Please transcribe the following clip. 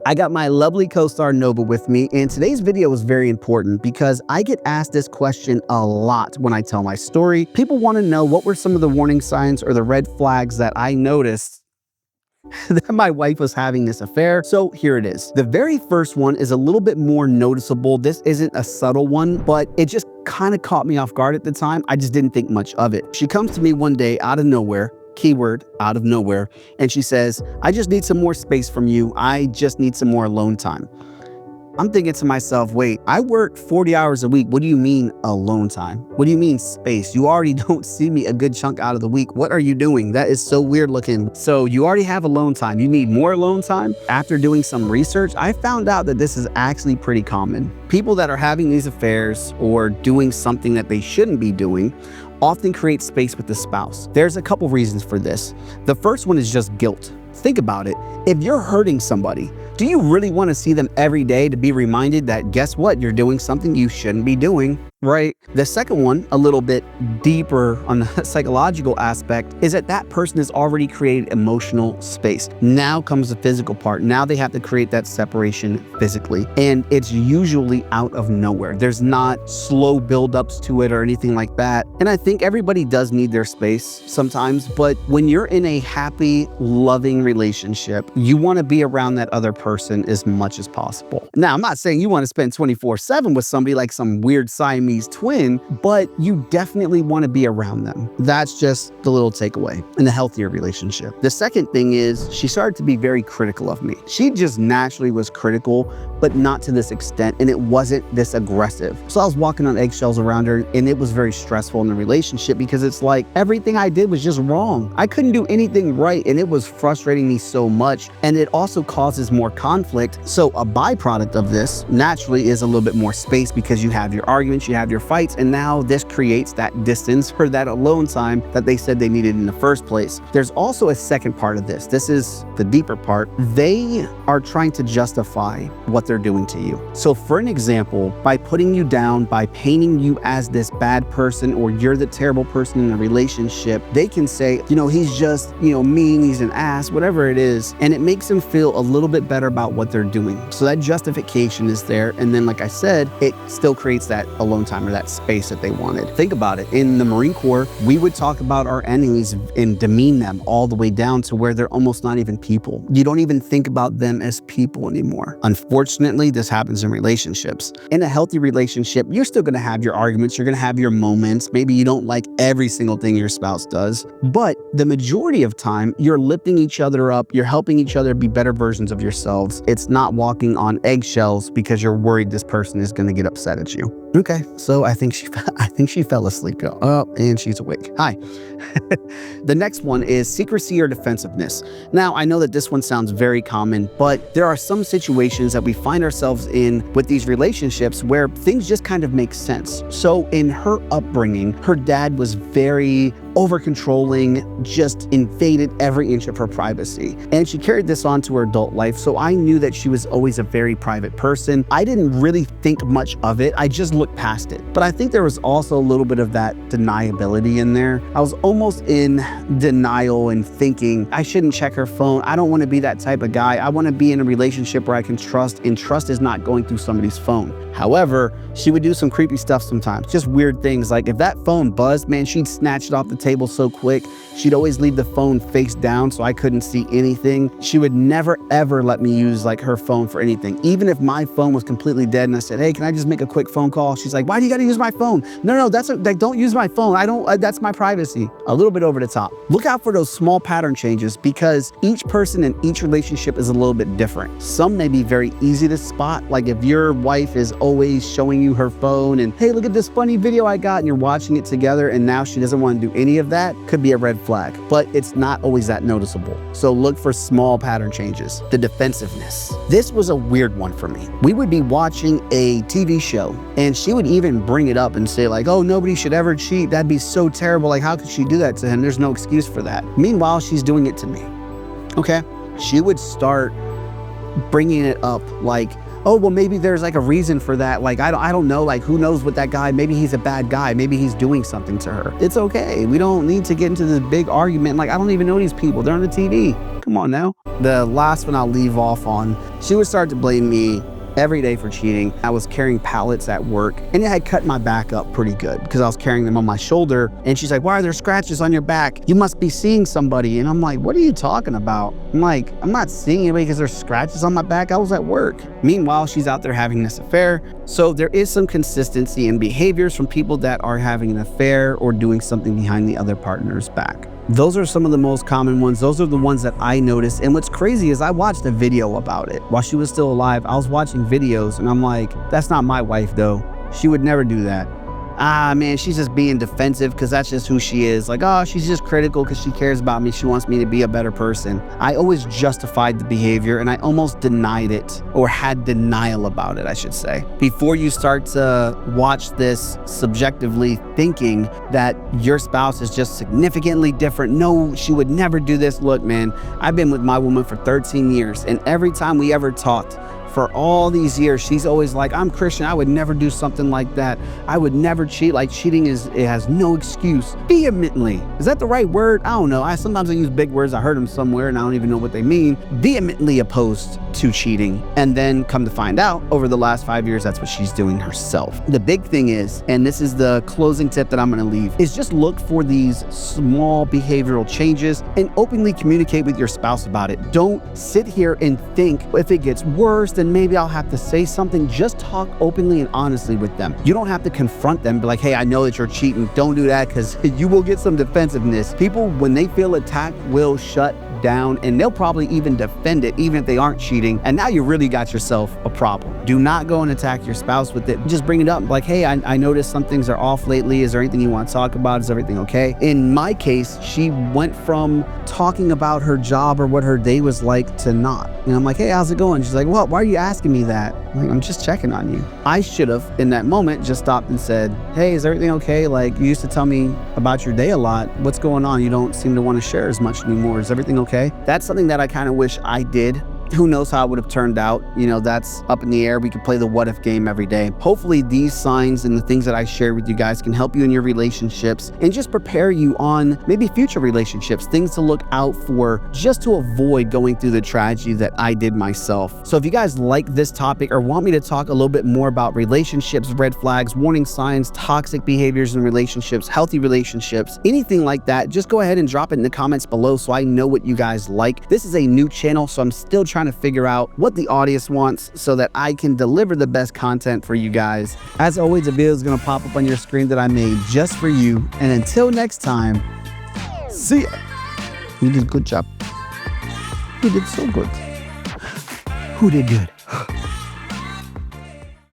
I got my lovely co-star Nova with me, and today's video is very important because I get asked this question a lot when I tell my story. People want to know what were some of the warning signs or the red flags that I noticed that my wife was having this affair. So here it is. The very first one is a little bit more noticeable. This isn't a subtle one, but it just kind of caught me off guard at the time. I just didn't think much of it. She comes to me one day out of nowhere, keyword out of nowhere, and she says, I just need some more space from you. I just need some more alone time. I'm thinking to myself, wait, I work 40 hours a week. What do you mean alone time? What do you mean space? You already don't see me a good chunk out of the week. What are you doing? That is so weird looking. So you already have alone time. You need more alone time? After doing some research, I found out that this is actually pretty common. People that are having these affairs or doing something that they shouldn't be doing often create space with the spouse. There's a couple reasons for this. The first one is just guilt. Think about it. If you're hurting somebody, do you really want to see them every day to be reminded that guess what? You're doing something you shouldn't be doing, right? The second one, a little bit deeper on the psychological aspect, is that that person has already created emotional space. Now comes the physical part. Now they have to create that separation physically, and it's usually out of nowhere. There's not slow buildups to it or anything like that. And I think everybody does need their space sometimes, but when you're in a happy, loving relationship, you want to be around that other person as much as possible. Now, I'm not saying you want to spend 24/7 with somebody like some weird Siamese twin, but you definitely want to be around them. That's just the little takeaway in a healthier relationship. The second thing is she started to be very critical of me. She just naturally was critical, but not to this extent, and it wasn't this aggressive. So I was walking on eggshells around her, and it was very stressful in the relationship because it's like everything I did was just wrong. I couldn't do anything right, and it was frustrating me so much, and it also causes more conflict. So a byproduct of this naturally is a little bit more space because you have your arguments, you have your fights, and now this creates that distance or that alone time that they said they needed in the first place. There's also a second part of this. This is the deeper part. They are trying to justify what they're doing to you. So for an example, by putting you down, by painting you as this bad person or you're the terrible person in a relationship, they can say, he's just, mean, he's an ass, whatever it is, and it makes them feel a little bit better about what they're doing. So that justification is there. And then, like I said, it still creates that alone time or that space that they wanted. Think about it. In the Marine Corps, we would talk about our enemies and demean them all the way down to where they're almost not even people. You don't even think about them as people anymore. Unfortunately, this happens in relationships. In a healthy relationship, you're still going to have your arguments. You're going to have your moments. Maybe you don't like every single thing your spouse does, but the majority of time, you're lifting each other up. You're helping each other be better versions of yourselves. It's not walking on eggshells because you're worried this person is going to get upset at you. Okay, so I think she fell asleep. Oh, and she's awake. Hi. The next one is secrecy or defensiveness. Now, I know that this one sounds very common, but there are some situations that we find ourselves in with these relationships where things just kind of make sense. So in her upbringing, her dad was very over-controlling, just invaded every inch of her privacy. And she carried this on to her adult life, so I knew that she was always a very private person. I didn't really think much of it. I just looked past it. But I think there was also a little bit of that deniability in there. I was almost in denial and thinking, I shouldn't check her phone. I don't want to be that type of guy. I want to be in a relationship where I can trust, and trust is not going through somebody's phone. However, she would do some creepy stuff sometimes, just weird things. Like if that phone buzzed, man, she'd snatch it off the table so quick. She'd always leave the phone face down so I couldn't see anything. She would never ever let me use like her phone for anything. Even if my phone was completely dead and I said, hey, can I just make a quick phone call? She's like, why do you got to use my phone? No, don't use my phone. That's my privacy. A little bit over the top. Look out for those small pattern changes because each person in each relationship is a little bit different. Some may be very easy to spot. Like if your wife is always showing you her phone and, hey, look at this funny video I got, and you're watching it together and now she doesn't want to do any of that, could be a red flag, but it's not always that noticeable. So look for small pattern changes. The defensiveness. This was a weird one for me. We would be watching a TV show and she would even bring it up and say like, oh, nobody should ever cheat. That'd be so terrible. Like, how could she do that to him? There's no excuse for that. Meanwhile, she's doing it to me. Okay. She would start bringing it up like, oh, well, maybe there's like a reason for that. Like, I don't know, like, who knows what that guy, maybe he's a bad guy. Maybe he's doing something to her. It's okay. We don't need to get into this big argument. Like, I don't even know these people. They're on the TV. come on now. The last one I'll leave off on, she would start to blame me every day for cheating. I was carrying pallets at work and it had cut my back up pretty good because I was carrying them on my shoulder. And she's like, why are there scratches on your back? You must be seeing somebody. And I'm like, what are you talking about? I'm like, I'm not seeing anybody because there's scratches on my back. I was at work. Meanwhile, she's out there having this affair. So there is some consistency in behaviors from people that are having an affair or doing something behind the other partner's back. Those are some of the most common ones. Those are the ones that I noticed. And what's crazy is I watched a video about it. While she was still alive, I was watching videos and I'm like, that's not my wife though. She would never do that. Ah, man, she's just being defensive because that's just who she is. Like, oh, she's just critical because she cares about me. She wants me to be a better person. I always justified the behavior and I almost denied it, or had denial about it, I should say. Before you start to watch this subjectively thinking that your spouse is just significantly different. No, she would never do this. Look, man, I've been with my woman for 13 years and every time we ever talked, for all these years, she's always like, I'm Christian, I would never do something like that. I would never cheat. Like, cheating it has no excuse. Vehemently. Is that the right word? I don't know. Sometimes I use big words. I heard them somewhere and I don't even know what they mean. Vehemently opposed to cheating. And then come to find out, over the last 5 years, that's what she's doing herself. The big thing is, and this is the closing tip that I'm gonna leave, is just look for these small behavioral changes and openly communicate with your spouse about it. Don't sit here and think, if it gets worse, then maybe I'll have to say something. Just talk openly and honestly with them. You don't have to confront them, be like, hey, I know that you're cheating. Don't do that, because you will get some defensiveness. People, when they feel attacked, will shut down and they'll probably even defend it, even if they aren't cheating. And now you really got yourself a problem. Do not go and attack your spouse with it. Just bring it up like, hey, I noticed some things are off lately. Is there anything you want to talk about? Is everything okay? In my case, she went from talking about her job or what her day was like to not. And I'm like, hey, how's it going? She's like, well, why are you asking me that? I'm just checking on you. I should have, in that moment, just stopped and said, hey, is everything okay? Like, you used to tell me about your day a lot. What's going on? You don't seem to want to share as much anymore. Is everything okay? That's something that I kind of wish I did. Who knows how it would have turned out? You know, that's up in the air. We could play the what if game every day. Hopefully these signs and the things that I share with you guys can help you in your relationships and just prepare you on maybe future relationships, things to look out for just to avoid going through the tragedy that I did myself. So if you guys like this topic or want me to talk a little bit more about relationships, red flags, warning signs, toxic behaviors in relationships, healthy relationships, anything like that, just go ahead and drop it in the comments below so I know what you guys like. This is a new channel, so I'm still trying to figure out what the audience wants so that I can deliver the best content for you guys. As always, a video is going to pop up on your screen that I made just for you. And until next time, see ya. You did a good job. You did so good. Who did good?